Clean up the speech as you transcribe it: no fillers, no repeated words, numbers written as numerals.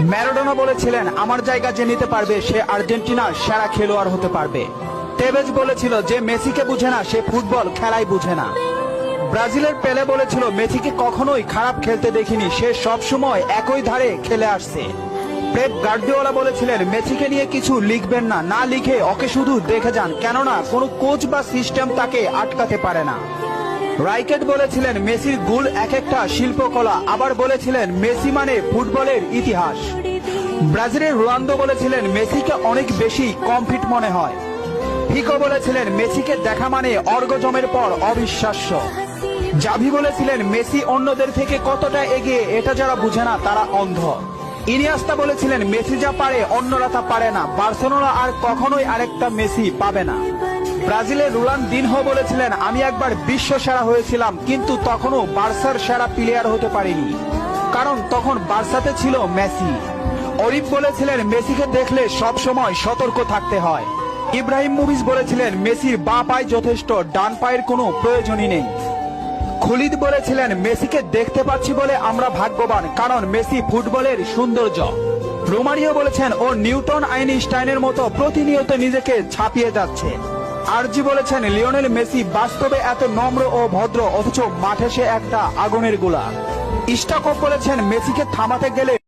Maradona বলেছিলেন, আমার জায়গা যে নিতে পারবে সে আর্জেন্টিনার সেরা খেলোয়াড় হতে পারবে। তেভেজ বলেছিল, যে মেসিকে বুঝে না সে ফুটবল খেলাই বুঝে না। ব্রাজিলের পেলে বলেছিল, মেসিকে কখনোই খারাপ খেলতে দেখিনি, সে সবসময় একই ধারে খেলে আসছে। পেপ গার্দিওলা বলেছিলেন, মেসিকে নিয়ে কিছু লিখবেন না, না লিখে ওকে শুধু দেখে যান, কেননা কোনো কোচ বা সিস্টেম তাকে আটকাতে পারে না। রাইকেট বলেছিলেন, মেসির গোল এক একটা শিল্পকলা, আবার বলেছিলেন মেসি মানে ফুটবলের ইতিহাস। ব্রাজিলের রোনালদো বলেছিলেন, মেসিকে অনেক বেশি কমফিট মনে হয়। ফিকো বলেছিলেন, মেসিকে দেখা মানে অর্গজমের পর অবিশ্বাস্য। জাভি বলেছিলেন, মেসি অন্যদের থেকে কতটা এগিয়ে এটা যারা বুঝে না তারা অন্ধ। ইনিয়েস্তা বলেছিলেন, মেসি যা পারে অন্যরা তা পারে না, বার্সেলোনা আর কখনোই আরেকটা মেসি পাবে না। ব্রাজিলের রোনালদিনহো বলেছিলেন, আমি একবার বিশ্ব সেরা হয়েছিলাম, কিন্তু তখনও বার্সার সেরা প্লেয়ার হতে পারিনি, কারণ তখন বার্সাতে ছিল মেসি। অরিফ বলেছিলেন, মেসিকে দেখলে সব সময় সতর্ক থাকতে হয়। ইব্রাহিমোভিচ বলেছিলেন, মেসির বাঁ পায়ে যথেষ্ট, ডান পায়ের কোনো প্রয়োজনই নেই। খুলিদ বলেছিলেন, মেসিকে দেখতে পাচ্ছি বলে আমরা ভাগ্যবান, কারণ মেসি ফুটবলের সৌন্দর্য। রোমারিও বলেছেন, ও নিউটন আইনস্টাইনের মতো প্রতিনিয়ত নিজেকে ছাপিয়ে যাচ্ছে। আরজি বলেছেন, লিওনেল মেসি বাস্তবে এত নম্র ও ভদ্র, অথচ মাঠে সে একটা আগুনের গোলা। স্টাকপ বলেছেন, মেসিকে থামাতে গেলে